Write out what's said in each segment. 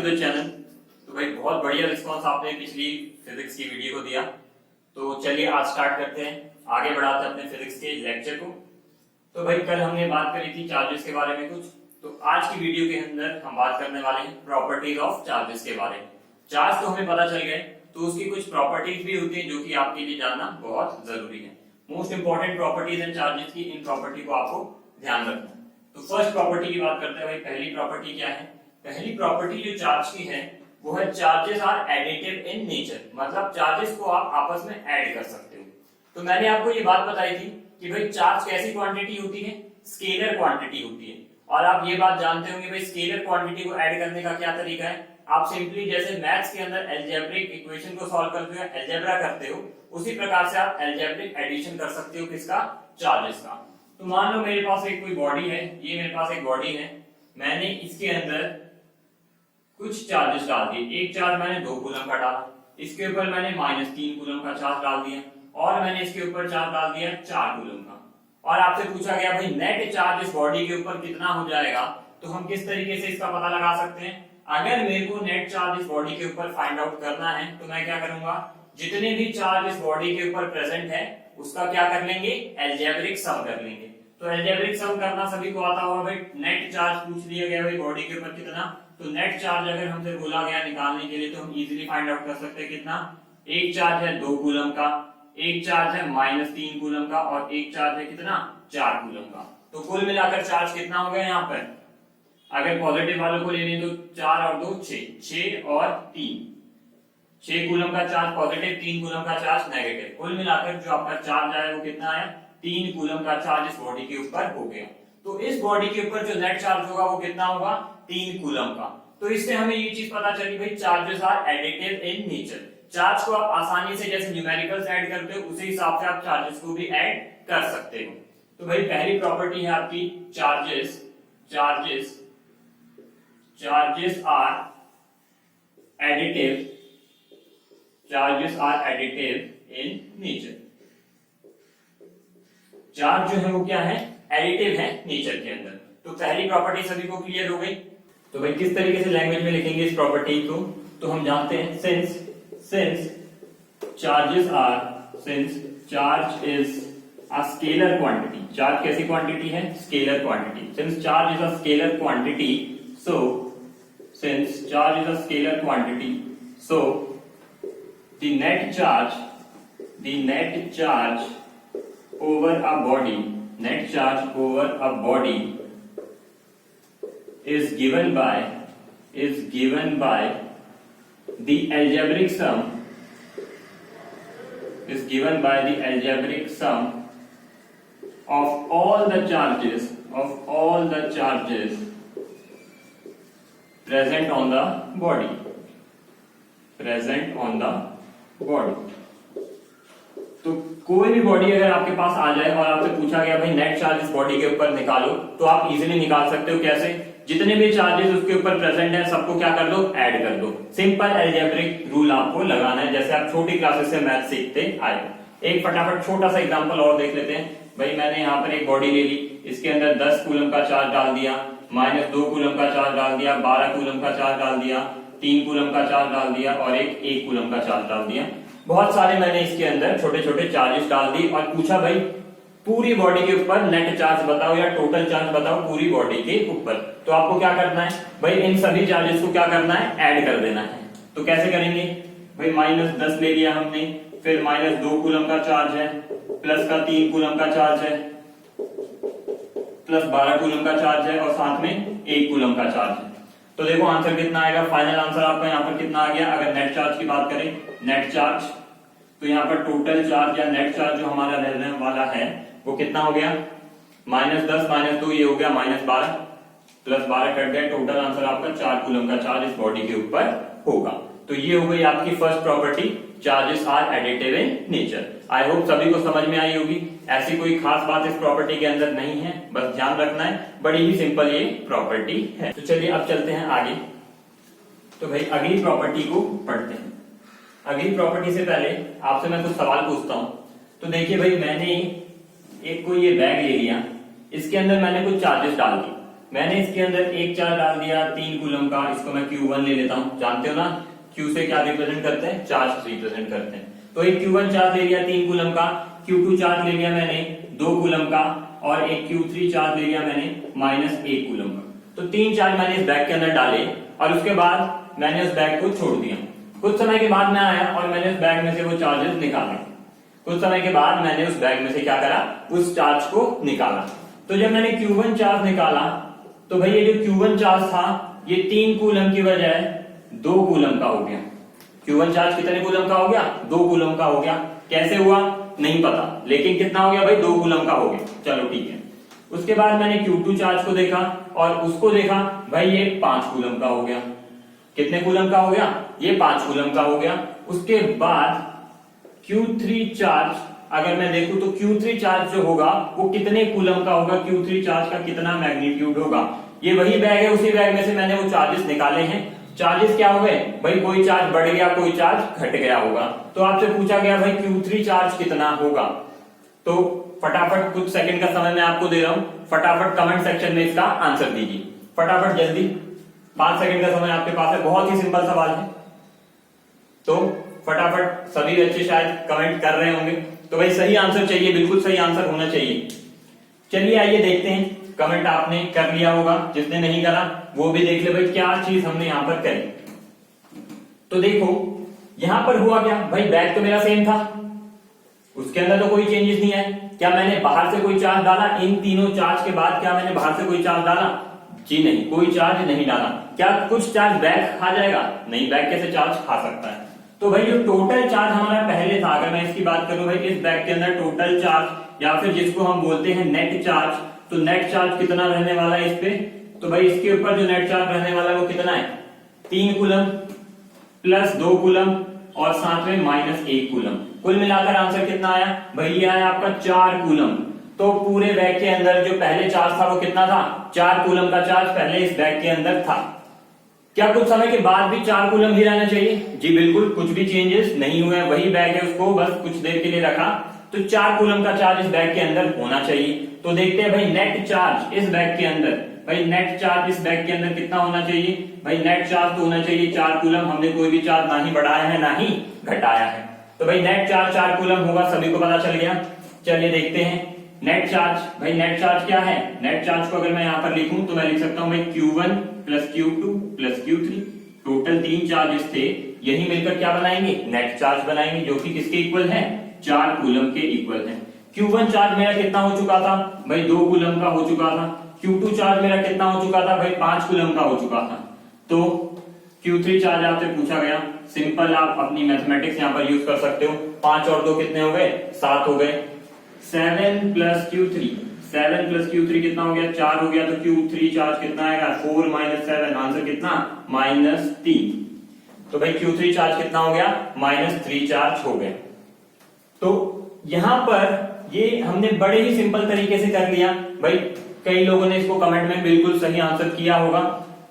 The channel. तो भाई बहुत बढ़िया रिस्पांस आपने पिछली फिजिक्स की वीडियो को दिया। तो चलिए आज स्टार्ट करते हैं, आगे बढ़ाते हैं अपने फिजिक्स के लेक्चर को। तो भाई कल हमने बात करी थी चार्जेस के बारे में कुछ, तो आज की वीडियो के अंदर हम बात करने वाले हैं प्रॉपर्टीज ऑफ चार्जेस के बारे में। चार्ज तो हमें पता चल गए, तो उसकी कुछ प्रॉपर्टीज भी होती है जो कि आपके लिए जानना बहुत जरूरी है। Most important properties and charges की, इन प्रॉपर्टी को आपको ध्यान रखना है। तो फर्स्ट प्रॉपर्टी की बात करते हैं भाई। पहली प्रॉपर्टी क्या है? पहली प्रॉपर्टी जो चार्ज की है वो है charges are additive in nature, मतलब चार्जेस को आप आपस में ऐड कर सकते हो। तो मैंने आपको ये बात बताई थी कि भाई चार्ज कैसी क्वांटिटी होती है? स्केलर क्वांटिटी होती है। और आप ये बात जानते होंगे भाई स्केलर क्वांटिटी को ऐड करने का क्या तरीका है। आप सिंपली जैसे मैथ्स के अंदर एल्जेब्रिक इक्वेशन को सॉल्व करते हो, एल्जेब्रा करते हो, उसी प्रकार से आप एल्जेब्रिक एडिशन कर सकते हो। किसका? चार्जेस का। तो मान लो मेरे पास एक कोई बॉडी है, ये मेरे पास एक बॉडी है, मैंने इसके अंदर कुछ चार्जेस डाल दिए। एक चार्ज मैंने 2 कूलम का डाला, इसके ऊपर मैंने -3 कूलम का चार्ज डाल दिया, और मैंने इसके ऊपर चार्ज डाल दिया 4 कूलम का। और आपसे पूछा गया भाई नेट चार्ज इस बॉडी के ऊपर कितना हो जाएगा, तो हम किस तरीके से इसका पता लगा सकते हैं? अगर मेरे को नेट चार्ज इस बॉडी के ऊपर फाइंड आउट करना है तो मैं क्या करूंगा, जितने भी चार्ज इस बॉडी के ऊपर प्रेजेंट है उसका क्या कर लेंगे, एल्जेब्रिक सम कर लेंगे। तो एल्जेब्रिक सम करना सभी को आता होगा भाई। नेट चार्ज पूछ लिया गया भाई बॉडी के ऊपर कितना, तो नेट चार्ज अगर हमसे बोला गया निकालने के लिए तो हम इजीली फाइंड आउट कर सकते हैं कितना। एक चार्ज है 2 कूलम का, एक चार्ज है -3 कूलम का, और एक चार्ज है कितना, 4 कूलम का। तो कुल मिलाकर चार्ज कितना हो गया यहाँ पर? अगर पॉजिटिव वालों को लेने तो 4 और 2 6, 6 और 3, 6 कूलम का चार्ज पॉजिटिव, 3 कूलम का चार्ज नेगेटिव। कुल मिलाकर जो आपका चार्ज आया वो कितना है? 3 कूलम का चार्ज इस बॉडी के ऊपर हो गया। तो इस बॉडी के ऊपर जो नेट चार्ज होगा वो कितना होगा? 3 कूलम का। तो इससे हमें ये चीज पता चली भाई charges are additive in nature. Charge को आप आसानी से जैसे न्यूमेरिकल्स ऐड करते हो उसी हिसाब से आप चार्जेस को भी ऐड कर सकते हो। तो भाई पहली प्रॉपर्टी है आपकी charges are additive, charges are additive in nature. Charge जो है वो क्या है? एडिटिव है नेचर के अंदर। तो पहली प्रॉपर्टी सभी को क्लियर हो गई। तो भाई किस तरीके से लैंग्वेज में लिखेंगे इस प्रॉपर्टी को, तो हम जानते हैं since charge is a scalar quantity. Charge कैसी क्वांटिटी है? Scalar quantity. Since charge is a scalar quantity, so since charge is a scalar quantity, so the net charge over a body is given by the algebraic sum of all the charges present on the body। तो कोई भी body अगर आपके पास आ जाए और आपसे पूछा गया भाई नेट चार्ज इस बॉडी के ऊपर निकालो, तो आप इजीली निकाल सकते हो। कैसे? जितने भी चार्जेस उसके ऊपर प्रेजेंट है सबको क्या कर दो, ऐड कर दो। सिंपल एल्जेब्रिक रूल आपको लगाना है, जैसे आप छोटी क्लासेस से मैथ सीखते आए। एक फटाफट छोटा सा एग्जांपल और देख लेते हैं। भाई मैंने यहाँ पर एक बॉडी ले ली, इसके अंदर 10 कूलम का चार्ज डाल दिया, -2 कूलम का चार्ज डाल दिया, 12 कूलम का चार्ज डाल दिया, 3 कूलम का चार्ज डाल दिया, और एक 1 कूलम का चार्ज डाल दिया। बहुत सारे मैंने इसके अंदर छोटे छोटे चार्जेस डाल दी और पूछा भाई पूरी बॉडी के ऊपर नेट चार्ज बताओ या टोटल चार्ज बताओ पूरी बॉडी के ऊपर। तो आपको क्या करना है भाई, इन सभी चार्जेस को क्या करना है, ऐड कर देना है। तो कैसे करेंगे भाई, -10 ले लिया हमने, फिर -2 कूलम का चार्ज है, प्लस का 3 कूलम का चार्ज है, प्लस 12 कूलम का चार्ज है, और साथ में 1 कूलम का चार्ज है। तो देखो आंसर कितना आएगा, फाइनल आंसर आपका यहाँ पर कितना आ गया। अगर नेट चार्ज की बात करें, नेट चार्ज, तो यहाँ पर टोटल चार्ज या नेट चार्ज जो हमारा रहने वाला है वो कितना हो गया, -10 -2 ये हो गया -12, प्लस 12 कट गए, टोटल आंसर आपका 4 कूलम का चार्ज इस बॉडी के ऊपर होगा। तो ये हो गई आपकी first property, charges are additive in nature. I hope सभी को समझ में आई होगी। ऐसी कोई खास बात इस प्रॉपर्टी के अंदर नहीं है, बस ध्यान रखना है, बड़ी ही सिंपल ये प्रॉपर्टी है। तो चलिए अब चलते हैं आगे। तो भाई अगली प्रॉपर्टी को पढ़ते हैं। अगली प्रॉपर्टी से पहले आपसे मैं कुछ सवाल पूछता हूं। तो देखिए भाई मैंने एक कोई ये बैग ले लिया, इसके अंदर मैंने कुछ चार्जेस डाल दिए। मैंने इसके अंदर एक चार्ज डाल दिया 3 कूलम का, इसको मैं Q1 ले लेता हूं। जानते हो ना Q से क्या रिप्रेजेंट करते हैं, चार्ज रिप्रेजेंट करते हैं। तो एक Q1 चार्ज ले लिया 3 कूलम का, Q2 चार्ज ले लिया मैंने 2 कूलम का, और एक Q3 चार्ज ले लिया मैंने -1 कूलम का। तो 3 चार्ज मैंने इस बैग के अंदर डाले और उसके बाद मैंने उस बैग को छोड़ दिया। कुछ समय के बाद मैं आया और मैंने उस बैग में से वो चार्जेस निकाले। कुछ समय के बाद मैंने उस बैग में से क्या करा, उस चार्ज को निकाला। तो जब मैंने Q1 चार्ज निकाला तो भाई ये जो Q1 चार्ज था ये 3 कूलम की बजाय 2 कूलम का हो गया। Q1 चार्ज कितने कूलम का हो गया, 2 कूलम का हो गया। कैसे हुआ नहीं पता, लेकिन कितना हो गया भाई, 2 कूलम का हो गया। चलो ठीक है। उसके बाद मैंने Q2 चार्ज को देखा और उसको देखा, भाई ये 5 कूलम का हो गया। कितने कूलम का हो गया, ये 5 कूलम का हो गया। उसके बाद Q3 चार्ज अगर मैं देखूं तो Q3 चार्ज जो होगा वो कितने कूलम का होगा, Q3 चार्ज का कितना मैग्नीट्यूड होगा। ये वही बैग है, उसी बैग में से मैंने वो चार्जेस निकाले हैं। चार्जेस क्या हुए भाई, कोई चार्ज बढ़ गया, कोई चार्ज घट गया होगा। तो आपसे पूछा गया भाई Q3 चार्ज कितना होगा। तो फटाफट कुछ सेकंड का समय मैं आपको दे रहा हूं, फटाफट कमेंट सेक्शन में इसका आंसर दीजिए, फटाफट जल्दी। 5 सेकंड का समय आपके पास है, बहुत ही सिंपल सवाल है। तो फटाफट सभी बच्चे शायद कमेंट कर रहे होंगे। तो भाई सही आंसर चाहिए, बिल्कुल सही आंसर होना चाहिए। चलिए आइए देखते हैं, कमेंट आपने कर लिया होगा, जिसने नहीं करा वो भी देख ले भाई क्या चीज हमने यहां पर करी। तो देखो यहां पर हुआ क्या भाई, बैग तो मेरा सेम था, उसके अंदर तो कोई चेंजेस नहीं है। क्या मैंने बाहर से कोई चार्ज डाला, इन तीनों चार्ज के बाद क्या मैंने बाहर से कोई चार्ज डाला, जी नहीं, कोई चार्ज नहीं डाला। क्या कुछ चार्ज बैग खा जाएगा, नहीं, बैग कैसे चार्ज खा सकता है। तो भाई जो टोटल चार्ज हमारा पहले था, अगर मैं इसकी बात करूं भाई, इस बैग के अंदर टोटल चार्ज या फिर जिसको हम बोलते हैं नेट चार्ज, तो नेट चार्ज कितना रहने वाला है इस पे, तो भाई इसके ऊपर जो नेट चार्ज रहने वाला है वो कितना है, 3 कूलम प्लस 2 कूलम और साथ में -1 कूलम। कुल मिलाकर आंसर कितना आया भाई, ये आया आपका 4 कूलम। तो पूरे बैग के अंदर जो पहले चार्ज था वो कितना था, 4 कूलम का चार्ज पहले इस बैग के अंदर था। क्या कुछ समय के बाद भी 4 कूलम ही रहना चाहिए, जी बिल्कुल, कुछ भी चेंजेस नहीं हुए, वही बैग है, उसको बस कुछ देर के लिए रखा। तो 4 कूलम का चार्ज इस बैग के अंदर होना चाहिए। तो देखते हैं भाई नेट चार्ज इस बैग के अंदर, भाई नेट चार्ज इस बैग के अंदर कितना होना चाहिए, भाई नेट चार्ज तो होना चाहिए 4 कूलम। हमने कोई भी चार्ज ना ही बढ़ाया है ना ही घटाया है, तो भाई नेट चार्ज 4 कूलम होगा, सभी को पता चल गया। चलिए देखते हैं नेट चार्ज। भाई नेट चार्ज क्या है, नेट चार्ज को अगर मैं यहां पर लिखूं तो मैं लिख सकता हूं भाई Q1 plus Q2 plus Q3, total 3 charges थे, यही मिलकर क्या बनाएंगे, नेट चार्ज बनाएंगे, जो कि किसके इक्वल है, 4 कूलम के इक्वल है। Q1 चार्ज मेरा कितना हो चुका था भाई, 2 कूलम का हो चुका था। Q2 चार्ज मेरा कितना हो चुका था भाई, 5 कूलम का हो चुका था। तो Q3 चार्ज आपसे पूछा गया, सिंपल आप अपनी मैथमेटिक्स यहां पर यूज कर सकते हो। 5 और 2 कितने हो गए, 7 हो गए। 7 प्लस Q3, 7 प्लस Q3 कितना हो गया, 4 हो गया। तो Q3 चार्ज कितना आएगा, 4 - 7, आंसर कितना, -3। तो भाई Q3 चार्ज कितना हो गया, -3 चार्ज हो गया। तो यहां पर ये हमने बड़े ही सिंपल तरीके से कर लिया भाई। कई लोगों ने इसको कमेंट में बिल्कुल सही आंसर किया होगा।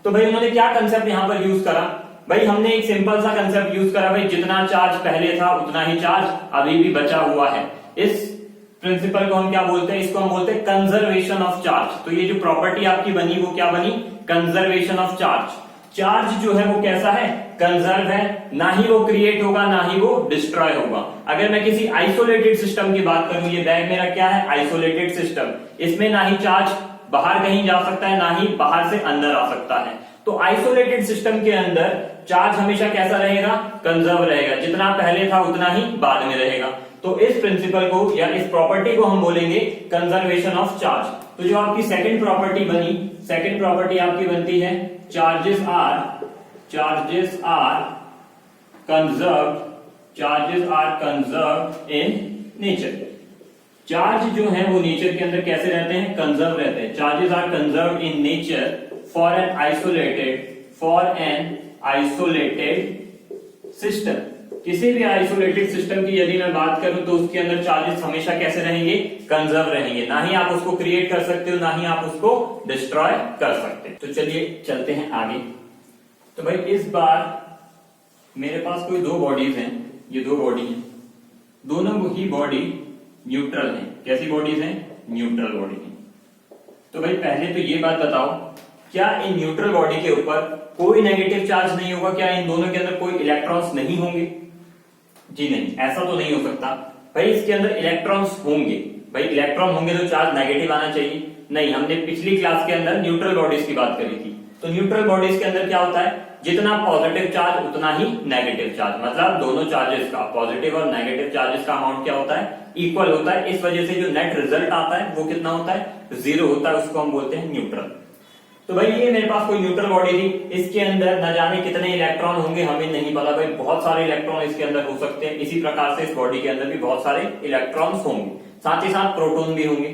तो भाई उन्होंने क्या कंसेप्ट यहां पर यूज करा, भाई हमने एक सिंपल सा कंसेप्ट यूज करा, भाई जितना चार्ज पहले था उतना ही चार्ज अभी भी बचा हुआ है। इस प्रिंसिपल को हम क्या बोलते हैं, इसको हम बोलते हैं कंजर्वेशन ऑफ चार्ज। तो ये जो प्रॉपर्टी आपकी बनी वो क्या बनी, कंजर्वेशन ऑफ चार्ज। चार्ज जो है वो कैसा है, कंजर्व है, ना ही वो क्रिएट होगा ना ही वो डिस्ट्रॉय होगा। अगर मैं किसी आइसोलेटेड सिस्टम की बात करूं, ये बैग मेरा क्या है, आइसोलेटेड सिस्टम, इसमें ना ही चार्ज बाहर कहीं जा सकता है ना ही बाहर से अंदर आ सकता है। तो आइसोलेटेड सिस्टम के अंदर चार्ज हमेशा कैसा रहेगा, कंजर्व रहेगा, जितना पहले था उतना ही बाद में रहेगा। तो इस प्रिंसिपल को या इस प्रॉपर्टी को हम बोलेंगे कंजर्वेशन ऑफ चार्ज। तो जो आपकी सेकंड प्रॉपर्टी बनी, सेकंड प्रॉपर्टी आपकी बनती है charges are conserved in nature. Charge जो है वो नेचर के अंदर कैसे रहते हैं, कंजर्व रहते हैं। Charges are conserved in nature for an isolated system. किसी भी आइसोलेटेड सिस्टम की यदि मैं बात करूं तो उसके अंदर चार्जेस हमेशा कैसे रहेंगे, कंजर्व रहेंगे, ना ही आप उसको क्रिएट कर सकते हो ना ही आप उसको डिस्ट्रॉय कर सकते हो। तो चलिए चलते हैं आगे। तो भाई इस बार मेरे पास कोई 2 बॉडीज हैं, ये 2 बॉडी हैं, दोनों ही बॉडी न्यूट्रल हैं। कैसी बॉडीज हैं, न्यूट्रल बॉडी हैं। तो भाई पहले तो ये बात बताओ, क्या इन न्यूट्रल बॉडी के ऊपर कोई नेगेटिव चार्ज नहीं होगा? क्या इन दोनों के अंदर कोई इलेक्ट्रॉन्स नहीं होंगे? जी नहीं, ऐसा तो नहीं हो सकता। भाई इसके अंदर इलेक्ट्रॉन्स होंगे। भाई इलेक्ट्रॉन होंगे तो चार्ज नेगेटिव आना चाहिए। नहीं, हमने पिछली क्लास के अंदर न्यूट्रल बॉडीज की बात करी थी। तो न्यूट्रल बॉडीज के अंदर क्या होता है, जितना पॉजिटिव चार्ज उतना ही नेगेटिव चार्ज, मतलब दोनों चार्जेस का, पॉजिटिव और नेगेटिव चार्जेस का अमाउंट क्या होता है, इक्वल होता है। इस वजह से जो नेट रिजल्ट आता है वो कितना होता है, 0 होता है। उसको हम बोलते हैं न्यूट्रल। तो भाई ये मेरे पास कोई न्यूट्रल बॉडी थी, इसके अंदर न जाने कितने इलेक्ट्रॉन होंगे हमें नहीं पता। भाई बहुत सारे इलेक्ट्रॉन इसके अंदर हो सकते हैं। इसी प्रकार से इस बॉडी के अंदर भी बहुत सारे इलेक्ट्रॉन्स होंगे, साथ ही साथ प्रोटॉन भी होंगे।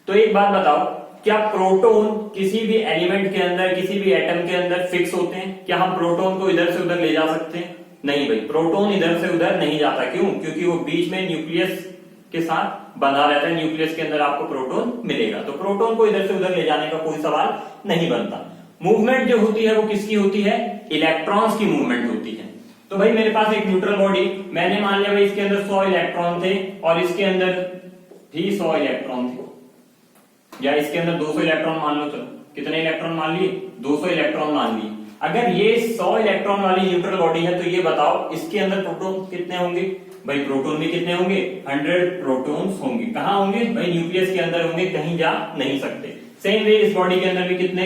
तो एक बात बताओ, क्या प्रोटॉन किसी भी एलिमेंट के अंदर, किसी भी एटम के अंदर फिक्स होते हैं? क्या हम प्रोटॉन को इधर से उधर ले जा सकते हैं? नहीं भाई, प्रोटॉन इधर से उधर नहीं जाता। क्यों? क्योंकि वो बीच में न्यूक्लियस के साथ बना रहता है। न्यूक्लियस के अंदर आपको प्रोटॉन मिलेगा, तो प्रोटॉन को इधर से उधर ले जाने का कोई सवाल नहीं बनता। मूवमेंट जो होती है वो किसकी होती है? इलेक्ट्रॉन्स की मूवमेंट होती है। तो भाई मेरे पास एक न्यूट्रल बॉडी, मैंने मान लिया भाई इसके अंदर 100 इलेक्ट्रॉन थे और इसके अंदर भी 100 इलेक्ट्रॉन थे, या इसके अंदर 200 इलेक्ट्रॉन मान लो। चलो कितने इलेक्ट्रॉन मान लिए? 200 इलेक्ट्रॉन मान लिए। अगर ये 100 इलेक्ट्रॉन वाली न्यूट्रल बॉडी है तो ये बताओ इसके अंदर प्रोटॉन कितने होंगे? भाई प्रोटॉन भी कितने होंगे? 100 प्रोटॉन्स होंगे। कहां होंगे? भाई न्यूक्लियस के अंदर होंगे, कहीं जा नहीं सकते। सेम वे इस बॉडी के अंदर भी कितने?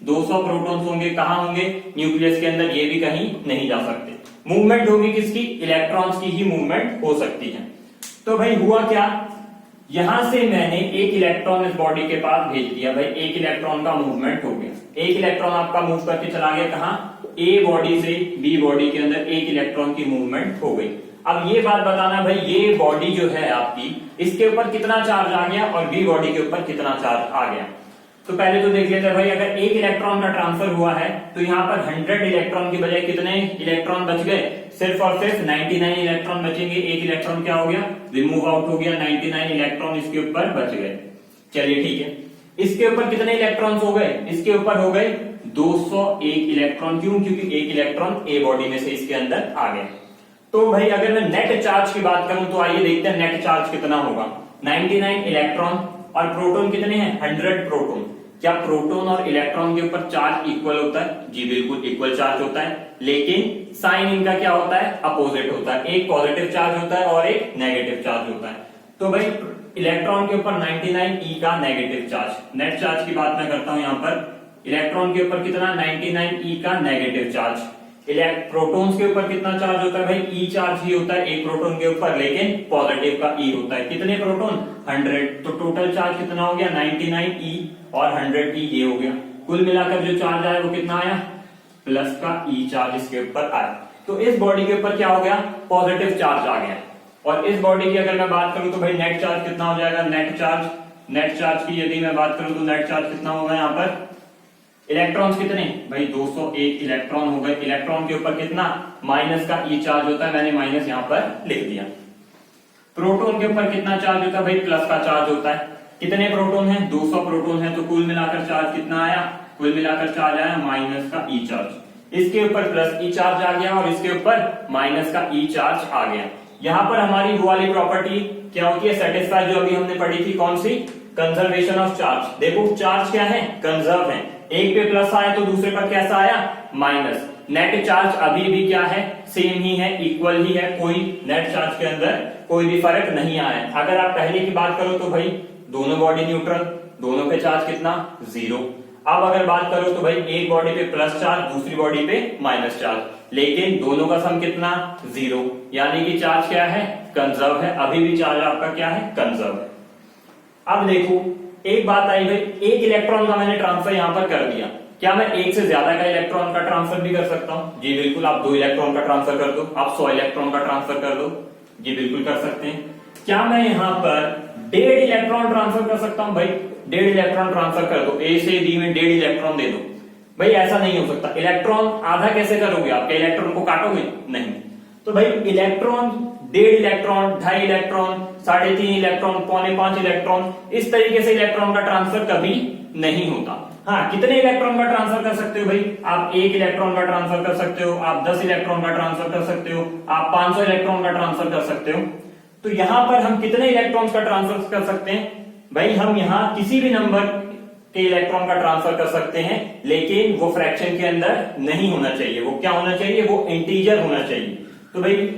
200 प्रोटॉन्स होंगे। कहां होंगे? न्यूक्लियस के अंदर, ये भी कहीं नहीं जा सकते। मूवमेंट होगी किसकी? इलेक्ट्रॉन्स की ही मूवमेंट हो सकती है। तो भाई हुआ क्या, यहां से मैंने एक इलेक्ट्रॉन इस बॉडी के पास भेज दिया। भाई एक इलेक्ट्रॉन का मूवमेंट हो गया। एक इलेक्ट्रॉन आपका मूव करके चला गया कहां? ए बॉडी से बी बॉडी के अंदर एक इलेक्ट्रॉन की मूवमेंट हो गई। अब ये बात बताना भाई, ये बॉडी जो है आपकी, इसके ऊपर कितना चार्ज आ गया और बी बॉडी के ऊपर कितना चार्ज आ गया। तो पहले तो देख लेते हैं भाई, अगर एक इलेक्ट्रॉन का ट्रांसफर हुआ है तो यहाँ पर 100 इलेक्ट्रॉन की बजाय कितने इलेक्ट्रॉन बच गए? सिर्फ और सिर्फ 99 इलेक्ट्रॉन बचेंगे। एक इलेक्ट्रॉन क्या हो गया? रिमूव आउट हो गया। 99 इलेक्ट्रॉन इसके ऊपर बच गए। चलिए ठीक है, इसके ऊपर कितने इलेक्ट्रॉन्स हो गए? इसके ऊपर हो गए 201 इलेक्ट्रॉन। क्यों? क्योंकि एक इलेक्ट्रॉन ए बॉडी में से इसके अंदर आ गया। तो भाई अगर मैं नेट चार्ज की बात करूं तो आइए देखते हैं नेट चार्ज कितना होगा। 99 इलेक्ट्रॉन और प्रोटॉन कितने हैं? 100 प्रोटॉन। क्या प्रोटॉन और इलेक्ट्रॉन के ऊपर चार्ज इक्वल होता है? जी बिल्कुल इक्वल चार्ज होता है, लेकिन साइन इनका क्या होता है? अपोजिट होता है। एक पॉजिटिव चार्ज होता है और एक नेगेटिव चार्ज होता है। तो भाई इलेक्ट्रॉन के ऊपर 99 ई का नेगेटिव चार्ज। नेट चार्ज की बात मैं करता हूं, यहां पर इलेक्ट्रॉन के ऊपर कितना? 99 ई का नेगेटिव चार्ज। प्रोटॉन्स के ऊपर कितना चार्ज होता है? भाई ई चार्ज ही होता है एक प्रोटॉन के ऊपर, लेकिन पॉजिटिव का ई होता है। कितने प्रोटॉन? 100। तो टोटल चार्ज कितना हो गया? 99 ई और 100 ई, ये हो गया। कुल मिलाकर जो चार्ज आया वो कितना आया? प्लस का ई चार्ज इसके ऊपर आया। तो इस बॉडी के ऊपर क्या हो गया? पॉजिटिव चार्ज आ गया। और इस बॉडी की अगर मैं बात करूं तो भाई नेट चार्ज कितना हो जाएगा? नेट चार्ज की यदि मैं बात करूं तो नेट चार्ज कितना होगा? यहाँ पर इलेक्ट्रॉन्स कितने? भाई 201 इलेक्ट्रॉन हो गए। इलेक्ट्रॉन के ऊपर कितना? माइनस का ई चार्ज होता है, मैंने माइनस यहाँ पर लिख दिया। प्रोटॉन के ऊपर कितना चार्ज होता है? भाई प्लस का चार्ज होता है। कितने प्रोटॉन हैं? 200 प्रोटॉन है। तो कुल मिलाकर चार्ज कितना आया? कुल मिलाकर चार्ज आया माइनस का ई चार्ज। इसके ऊपर प्लस ई चार्ज आ गया और इसके ऊपर माइनस का ई चार्ज आ गया। यहाँ पर हमारी वो वाली प्रॉपर्टी क्या होती है? सेटिस्फाई, जो अभी हमने पढ़ी थी, कौन सी? Conservation of charge. देखो चार्ज क्या है? कंजर्व है। एक पे प्लस आया तो दूसरे पर कैसा आया? माइनस। नेट चार्ज अभी भी क्या है? सेम ही है, इक्वल ही है। कोई नेट चार्ज के अंदर कोई भी फर्क नहीं आया। अगर आप पहले की बात करो तो भाई दोनों बॉडी न्यूट्रल, दोनों पे चार्ज कितना? 0। अब अगर बात करो तो भाई एक बॉडी पे प्लस चार्ज, दूसरी बॉडी पे माइनस चार्ज, लेकिन दोनों का सम कितना? 0। यानी कि चार्ज क्या है? कंजर्व है। अभी भी चार्ज आपका क्या है? कंजर्व है। अब देखो एक बात आई भाई, एक इलेक्ट्रॉन का मैंने ट्रांसफर यहां पर कर दिया। क्या मैं एक से ज्यादा का इलेक्ट्रॉन का ट्रांसफर भी कर सकता हूं? जी बिल्कुल, आप 2 इलेक्ट्रॉन का ट्रांसफर कर दो, आप 100 इलेक्ट्रॉन का ट्रांसफर कर दो। जी बिल्कुल कर सकते हैं। क्या मैं यहाँ पर 1.5 इलेक्ट्रॉन ट्रांसफर कर सकता हूं? भाई 1.5 इलेक्ट्रॉन ट्रांसफर कर दो। ए से बी में 1.5 इलेक्ट्रॉन दे दो। भाई ऐसा नहीं हो सकता। इलेक्ट्रॉन आधा कैसे करोगे? आपके इलेक्ट्रॉन को काटोगे? नहीं। तो भाई electron 1.5 electron, 2.5 electron, 3.5 electron, 4.25 electron, इस तरीके से इलेक्ट्रॉन का ट्रांसफर कभी नहीं होता। हाँ, कितने इलेक्ट्रॉन का ट्रांसफर कर सकते हो भाई? आप 1 इलेक्ट्रॉन का ट्रांसफर कर सकते हो, आप 10 इलेक्ट्रॉन का ट्रांसफर कर सकते हो, आप 500 इलेक्ट्रॉन का ट्रांसफर कर सकते हो। तो यहां पर हम कितने इलेक्ट्रॉन्स का ट्रांसफर कर सकते हैं? भाई हम यहां किसी भी नंबर के इलेक्ट्रॉन का ट्रांसफर कर सकते हैं, लेकिन वो फ्रैक्शन के अंदर नहीं होना चाहिए। वो क्या होना चाहिए? वो इंटीजर होना चाहिए। तो भाई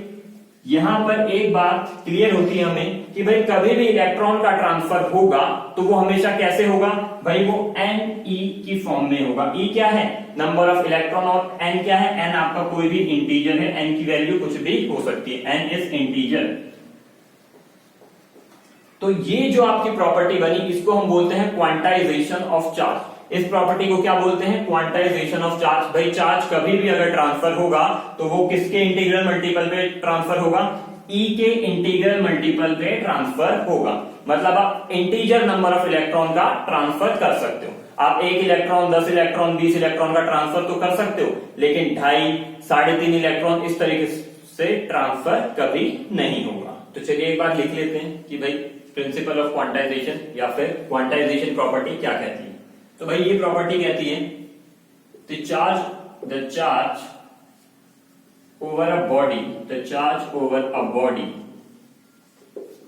यहां पर एक बात क्लियर होती है हमें कि भाई कभी भी इलेक्ट्रॉन का ट्रांसफर होगा तो वो हमेशा कैसे होगा? भाई वो Ne की फॉर्म में होगा। E क्या है? नंबर ऑफ इलेक्ट्रॉन, और N क्या है? N आपका कोई भी इंटीजर है, N की वैल्यू कुछ भी हो सकती है, N इज इंटीजर। तो ये जो आपकी प्रॉपर्टी बनी, इसको हम बोलते हैं क्वांटाइजेशन ऑफ चार्ज। इस प्रॉपर्टी को क्या बोलते हैं? Quantization of charge. भाई चार्ज कभी भी अगर ट्रांसफर होगा तो वो किसके इंटीग्रल मल्टीपल पे ट्रांसफर होगा? E के इंटीग्रल मल्टीपल पे ट्रांसफर होगा। मतलब आप इंटीजर नंबर ऑफ इलेक्ट्रॉन का ट्रांसफर कर सकते हो। आप 1 इलेक्ट्रॉन, 10 इलेक्ट्रॉन, 20 इलेक्ट्रॉन का ट्रांसफर तो कर सकते हो, लेकिन 2.5, 3.5 इलेक्ट्रॉन इस तरीके से ट्रांसफर कभी नहीं होगा। तो चलिए एक बात लिख लेते हैं कि भाई प्रिंसिपल ऑफ क्वांटाइजेशन या फिर क्वांटाइजेशन प्रॉपर्टी क्या कहती है। तो भाई ये प्रॉपर्टी कहती है the charge over a body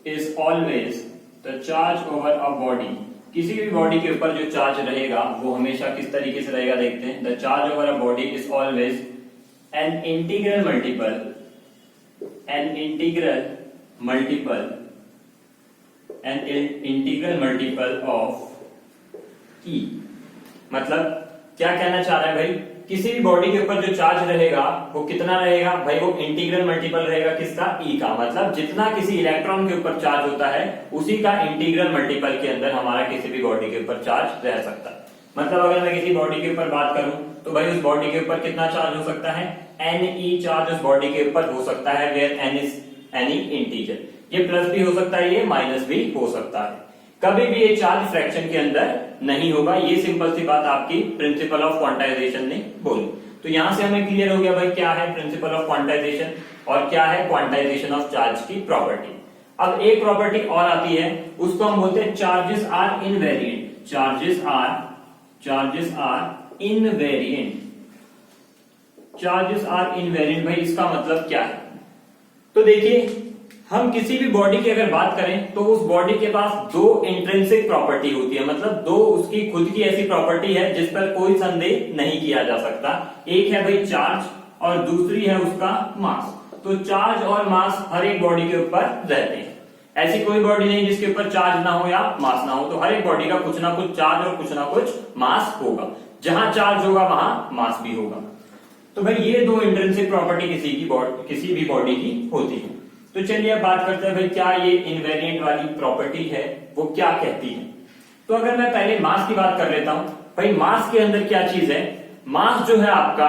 is always the charge over a body. किसी भी बॉडी के ऊपर जो चार्ज रहेगा वो हमेशा किस तरीके से रहेगा देखते हैं। The charge over a body is always an integral multiple of E। मतलब क्या कहना चाह रहा है भाई? किसी भी बॉडी के ऊपर जो चार्ज रहेगा वो कितना रहेगा? भाई वो इंटीग्रल मल्टीपल रहेगा किसका? E का। मतलब जितना किसी इलेक्ट्रॉन के ऊपर चार्ज होता है उसी का इंटीग्रल मल्टीपल के अंदर हमारा किसी भी बॉडी के ऊपर चार्ज रह सकता है। मतलब अगर मैं किसी बॉडी के ऊपर बात करूं तो भाई उस बॉडी के ऊपर कितना चार्ज हो सकता है? Ne चार्ज उस बॉडी के ऊपर हो सकता है, where n is any integer. ये प्लस भी हो सकता है, ये माइनस भी हो सकता है। कभी भी ये चार्ज फ्रैक्शन के अंदर नहीं होगा। ये सिंपल सी बात आपकी प्रिंसिपल ऑफ क्वांटाइजेशन ने बोली। तो यहां से हमें क्लियर हो गया भाई क्या है प्रिंसिपल ऑफ क्वांटाइजेशन और क्या है क्वांटाइजेशन ऑफ चार्ज की प्रॉपर्टी। अब एक प्रॉपर्टी और आती है, उसको हम बोलते हैं charges are invariant. Charges are invariant. भाई इसका मतलब क्या है? तो देखिए हम किसी भी बॉडी की अगर बात करें तो उस बॉडी के पास दो इंट्रिंसिक प्रॉपर्टी होती है। मतलब दो उसकी खुद की ऐसी प्रॉपर्टी है जिस पर कोई संदेह नहीं किया जा सकता। एक है भाई चार्ज और दूसरी है उसका मास। तो चार्ज और मास हर एक बॉडी के ऊपर रहते हैं। ऐसी कोई बॉडी नहीं जिसके ऊपर चार्ज ना हो या मास ना हो। तो हर एक बॉडी का कुछ ना कुछ चार्ज और कुछ ना कुछ मास होगा। जहां चार्ज होगा वहां मास भी होगा। तो भाई ये दो इंट्रिंसिक प्रॉपर्टी किसी भी बॉडी की होती है। तो चलिए अब बात करते हैं भाई क्या ये इनवेरिएंट वाली प्रॉपर्टी है वो क्या कहती है। तो अगर मैं पहले मास की बात कर लेता हूं, भाई मास के अंदर क्या चीज है? मास जो है आपका,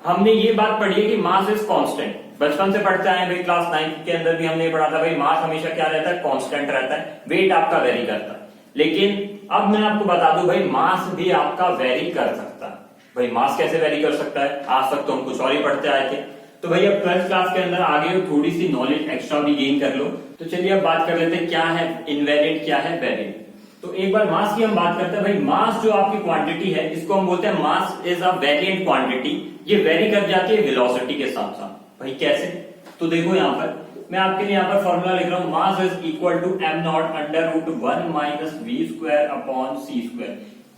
हमने ये बात पढ़ी है कि मास इज कांस्टेंट। बचपन से पढ़ते आए भाई, क्लास 9 के अंदर भी हमने पढ़ा था भाई मास हमेशा क्या रहता है? कांस्टेंट रहता है। वेट आपका वेरी करता है। लेकिन अब मैं आपको बता दूं भाई मास भी आपका वेरी कर सकता है। भाई मास कैसे वेरी कर सकता है? आज तक तो हम कुछ और ही पढ़ते आए थे। तो भाई अब 12th क्लास के अंदर आगे थोड़ी सी नॉलेज एक्स्ट्रा भी गेन कर लो। तो चलिए अब बात कर लेते हैं क्या है इनवेरिएंट, क्या है वेरिएंट। तो एक बार मास की हम बात करते हैं। भाई मास जो आपकी क्वांटिटी है इसको हम बोलते हैं mass is a variant quantity. ये वेरी कर जाती है वेलोसिटी के साथ साथ। भाई कैसे? तो देखो यहाँ पर मैं आपके लिए यहाँ पर फॉर्मूला लिख रहा हूँ। Mass is equal to m0 √1 - v² upon c²।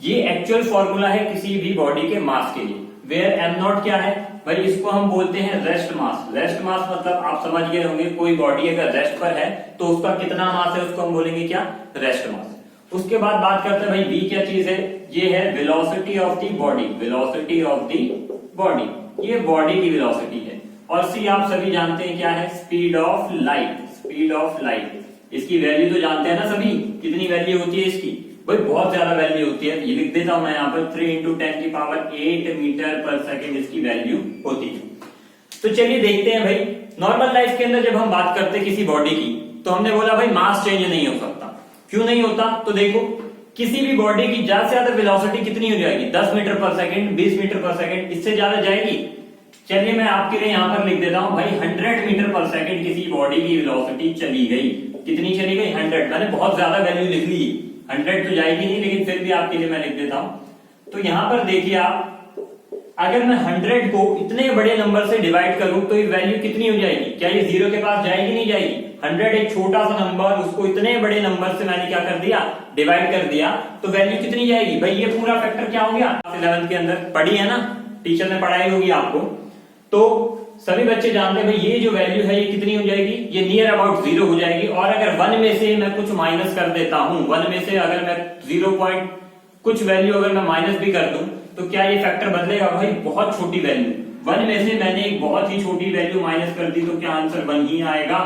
ये एक्चुअल फॉर्मूला है किसी भी बॉडी के मास के लिए। वेयर m0 क्या है? भाई इसको हम बोलते हैं रेस्ट मास। रेस्ट मास मतलब आप समझ गए होंगे, कोई बॉडी अगर रेस्ट पर है तो उसका कितना मास है उसको हम बोलेंगे क्या? Rest mass. उसके बाद बात करते हैं भाई v क्या चीज है? ये है velocity of the body. Velocity of the body, ये बॉडी की वेलोसिटी है। और c आप सभी जानते हैं क्या है? Speed of light. Speed of light, इसकी वैल्यू तो जानते हैं ना सभी, कितनी वैल्यू होती है इसकी? भाई बहुत ज्यादा वैल्यू होती है। ये लिख देता हूं मैं यहाँ पर 3 × 10⁸ मीटर पर सेकेंड इसकी वैल्यू होती है। तो चलिए देखते हैं भाई नॉर्मल लाइफ के अंदर जब हम बात करते हैं किसी बॉडी की तो हमने बोला भाई मास चेंज नहीं हो सकता। क्यों नहीं होता? तो देखो किसी भी बॉडी की ज्यादा से ज्यादा वेलोसिटी कितनी हो जाएगी? 10 मीटर पर सेकेंड, 20 मीटर पर सेकेंड, इससे ज्यादा जाएगी? चलिए मैं आपके लिए यहाँ पर लिख देता हूं भाई 100 मीटर पर सेकेंड किसी बॉडी की वेलोसिटी चली गई। कितनी चली गई? 100। मैंने बहुत ज्यादा वैल्यू लिख ली, 100 तो जाएगी नहीं, लेकिन फिर भी आपके लिए मैं लिख देता हूं। तो यहां पर देखिए आप, अगर मैं 100 को इतने बड़े नंबर से डिवाइड करूं तो ये वैल्यू कितनी हो जाएगी? क्या ये 0 के पास जाएगी? नहीं जाएगी। 100 एक छोटा सा नंबर, उसको इतने बड़े नंबर से मैंने क्या कर दिया, डिवाइड कर दिया, तो वैल्यू कितनी जाएगी भाई, ये पूरा फैक्टर क्या हो गया। 11th के अंदर पढ़ी है ना, टीचर ने पढ़ाई होगी आपको, तो सभी बच्चे जानते हैं भाई ये जो वैल्यू है ये कितनी हो जाएगी, ये नियर अबाउट 0 हो जाएगी। और अगर 1 में से मैं कुछ माइनस कर देता हूं, 1 में से अगर मैं 0 पॉइंट कुछ वैल्यू अगर मैं माइनस भी कर दूं, तो क्या ये फैक्टर बदलेगा भाई, बहुत छोटी वैल्यू। 1 में से मैंने एक बहुत ही छोटी वैल्यू माइनस कर दी, तो क्या आंसर 1 ही आएगा,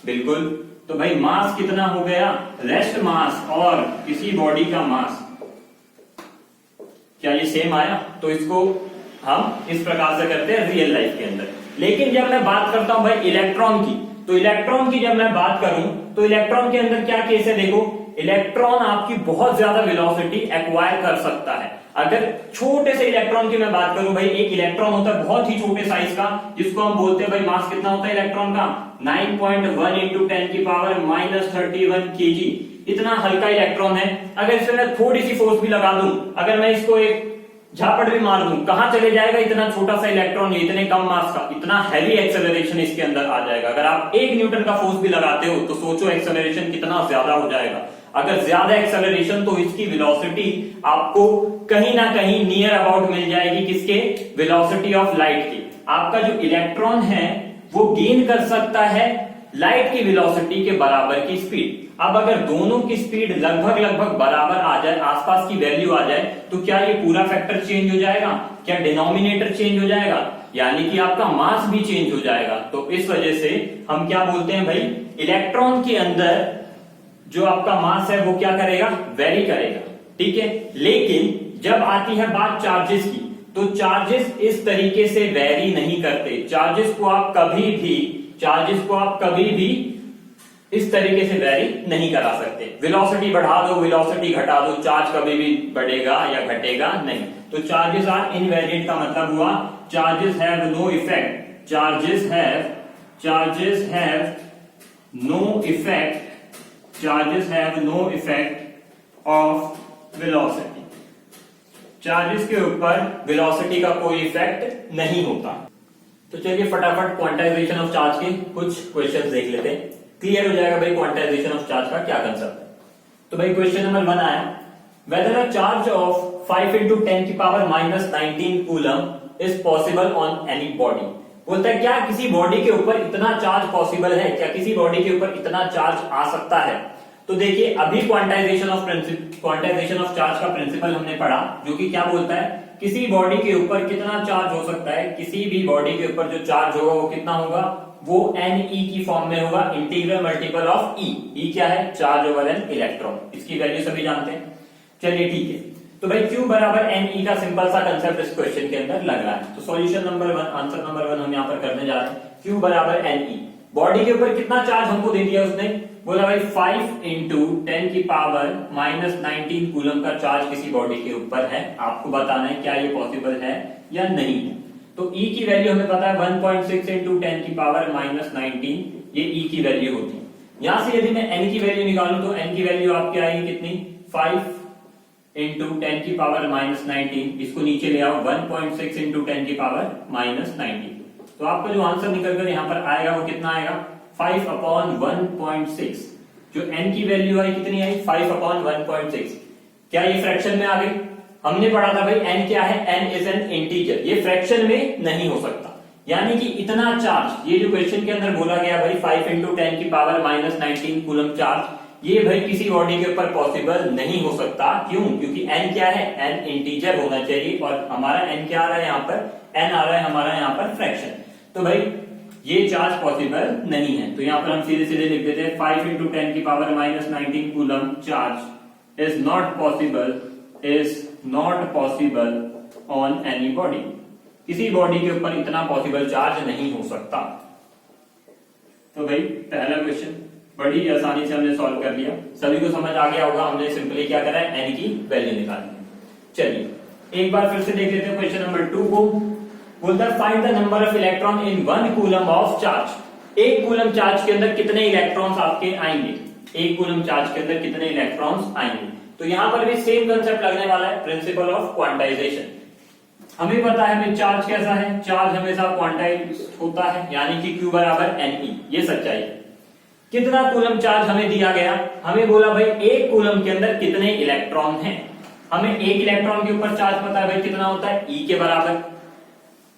बिल्कुल। तो भाई मास कितना हो गया, रेस्ट मास और किसी बॉडी का मास, क्या ये सेम आया। तो इसको हम इस प्रकार से करते हैं रियल लाइफ के अंदर। लेकिन जब मैं बात करता हूं भाई इलेक्ट्रॉन की, तो इलेक्ट्रॉन की जब मैं बात करूं, तो इलेक्ट्रॉन के अंदर क्या केस है, देखो इलेक्ट्रॉन आपकी बहुत ज्यादा वेलोसिटी एक्वायर कर सकता है। अगर छोटे से इलेक्ट्रॉन की मैं बात करूं, भाई एक इलेक्ट्रॉन होता है बहुत ही छोटे साइज का, जिसको हम बोलते हैं भाई मास कितना होता है इलेक्ट्रॉन का, 9.1 इंटू 10 की पावर -31 केजी, इतना हल्का इलेक्ट्रॉन है। अगर इसमें मैं थोड़ी सी फोर्स भी लगा दूं, अगर मैं इसको एक झापड़ भी मार दूं, कहां चले जाएगा, इतना छोटा सा इलेक्ट्रॉन, इतने कम मास का, इतना हैवी एक्सेलरेशन इसके अंदर आ जाएगा। अगर आप 1 न्यूटन का फोर्स भी लगाते हो, तो सोचो एक्सेलरेशन कितना ज्यादा हो जाएगा। अगर ज्यादा एक्सेलरेशन, तो इसकी वेलोसिटी आपको कहीं ना कहीं नियर अबाउट मिल जाएगी, किसके, वेलोसिटी ऑफ लाइट की। आपका जो इलेक्ट्रॉन है वो गेन कर सकता है लाइट की वेलोसिटी के बराबर की स्पीड। अब अगर दोनों की स्पीड लगभग बराबर आ जाए, आसपास की वैल्यू आ जाए, तो क्या ये पूरा फैक्टर चेंज हो जाएगा, क्या डिनोमिनेटर चेंज हो जाएगा, यानी कि आपका मास भी चेंज हो जाएगा। तो इस वजह से हम क्या बोलते हैं भाई, इलेक्ट्रॉन के अंदर जो आपका मास है वो क्या करेगा, वेरी करेगा, ठीक है। लेकिन जब आती है बात चार्जेस की, तो चार्जेस इस तरीके से वेरी नहीं करते। चार्जेस को आप कभी भी इस तरीके से वेरी नहीं करा सकते। वेलोसिटी बढ़ा दो, वेलोसिटी घटा दो, चार्ज कभी भी बढ़ेगा या घटेगा नहीं। तो चार्जेस आर इनवेरिएंट का मतलब हुआ charges have no effect, charges have no effect of velocity. Charges के ऊपर वेलोसिटी का कोई इफेक्ट नहीं होता। तो चलिए फटाफट क्वांटाइजेशन ऑफ चार्ज के कुछ क्वेश्चंस देख लेते हैं, क्लियर हो जाएगा भाई क्वांटाइजेशन ऑफ चार्ज का क्या कंसेप्ट है। तो भाई क्वेश्चन नंबर 1 आया, weather a charge of 5 into 10 की power -19 coulomb is possible on any body. बोलता है क्या किसी बॉडी के ऊपर इतना चार्ज पॉसिबल है, क्या किसी बॉडी के ऊपर इतना चार्ज आ सकता है। तो देखिए अभी क्वांटाइजेशन ऑफ चार्ज का प्रिंसिपल हमने पढ़ा, जो कि क्या बोलता है, किसी बॉडी के ऊपर कितना चार्ज हो सकता है, किसी भी बॉडी के ऊपर जो चार्ज होगा वो कितना होगा, वो Ne की फॉर्म में होगा, इंटीग्रल मल्टीपल ऑफ E क्या है, चार्ज ओवर एन इलेक्ट्रॉन, इसकी वैल्यू सभी जानते हैं। चलिए ठीक है, तो भाई Q बराबर Ne का सिंपल सा कंसेप्ट इस क्वेश्चन के अंदर लग रहा है। तो सॉल्यूशन नंबर 1, आंसर नंबर 1 हम यहाँ पर करने जा रहे हैं। Q बराबर Ne, बॉडी के ऊपर कितना चार्ज हमको दे दिया उसने, बोला भाई 5 इंटू 10 की पावर -19 कूलम का चार्ज किसी बॉडी के ऊपर है। आपको बताना है क्या ये पॉसिबल है या नहीं है। तो E की वैल्यू हमें पता है 1.6 इंटू 10 की पावर -19, ये E की वैल्यू होती है। यहां से यदि मैं N की वैल्यू निकालूं, तो N की वैल्यू आपकी आएगी कितनी, 5 इंटू 10 की पावर -19, इसको नीचे ले आओ, 1.6 इंटू 10 की पावर -19। तो आपका जो आंसर निकल कर यहाँ पर आएगा वो कितना आएगा, 5/1.6। जो n की वैल्यू आई कितनी आई, 5/1.6। क्या ये फ्रैक्शन में आ गई, हमने पढ़ा था भाई n क्या है, n इज एन इंटीजर, ये फ्रैक्शन में नहीं हो सकता। यानी कि इतना चार्ज, ये जो क्वेश्चन के अंदर बोला गया भाई 5 इंटू 10 की पावर -19 कूलम चार्ज, ये भाई किसी बॉडी के ऊपर पॉसिबल नहीं हो सकता। क्यों, क्योंकि n क्या है, n इंटीजर होना चाहिए, और हमारा n क्या आ रहा है यहाँ पर, n आ रहा है हमारा यहाँ पर फ्रैक्शन। तो भाई ये चार्ज पॉसिबल नहीं है। तो यहाँ पर हम सीधे सीधे लिख देते हैं 5 इंटू 10 की power -19 coulomb charge is not possible on any body. किसी बॉडी के ऊपर इतना पॉसिबल चार्ज नहीं हो सकता। तो भाई पहला क्वेश्चन बड़ी आसानी से हमने सॉल्व कर लिया, सभी को समझ आ गया होगा। हमने सिंपली क्या करा है, एन की वैल्यू निकालनी है। चलिए एक बार फिर से देख लेते हैं क्वेश्चन नंबर 2 को। बोलता है find the number of electron in 1 coulomb of charge. 1 coulomb charge के अंदर कितने इलेक्ट्रॉन्स आपके आएंगे, 1 कूलम चार्ज के अंदर कितने इलेक्ट्रॉन्स आएंगे। तो यहां पर भी सेम कंसेप्ट लगने वाला है, प्रिंसिपल ऑफ क्वांटाइजेशन। हमें पता है भाई चार्ज कैसा है, चार्ज हमेशा क्वांटाइज होता है, यानी कि Q बराबर Ne, ये सच्चाई है। कितना कूलम चार्ज हमें दिया गया, हमें बोला भाई एक कूलम के अंदर कितने इलेक्ट्रॉन हैं। हमें एक इलेक्ट्रॉन के ऊपर चार्ज पता है भाई कितना होता है, E के बराबर।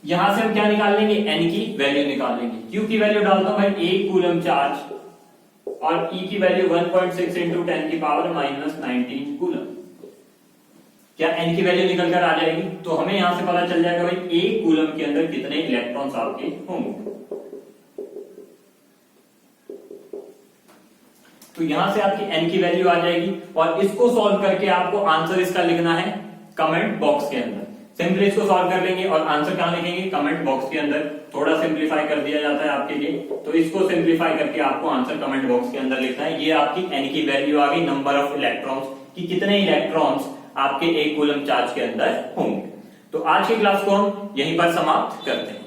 यहां से हम क्या निकाल लेंगे, N की वैल्यू निकाल लेंगे। Q की वैल्यू डालता हूं भाई, एक कूलम चार्ज और E की वैल्यू 1.6 इंटू 10 की पावर -19 कूलम। क्या N की वैल्यू निकल कर आ जाएगी, तो हमें यहां से पता चल जाएगा भाई एक कूलम के अंदर कितने इलेक्ट्रॉन्स आपके होंगे। तो यहां से आपकी N की वैल्यू आ जाएगी और इसको सॉल्व करके आपको आंसर इसका लिखना है कमेंट बॉक्स के अंदर। सिंपली इसको सॉल्व कर लेंगे और आंसर कहां लिखेंगे, कमेंट बॉक्स के अंदर। थोड़ा सिंपलीफाई कर दिया जाता है आपके लिए, तो इसको सिंपलीफाई करके आपको आंसर कमेंट बॉक्स के अंदर लिखना है। ये आपकी N की वैल्यू आ गई, नंबर ऑफ इलेक्ट्रॉन्स कि कितने इलेक्ट्रॉन्स आपके एक कूलम चार्ज के अंदर होंगे। तो आज की क्लास को हम यहीं पर समाप्त करते हैं।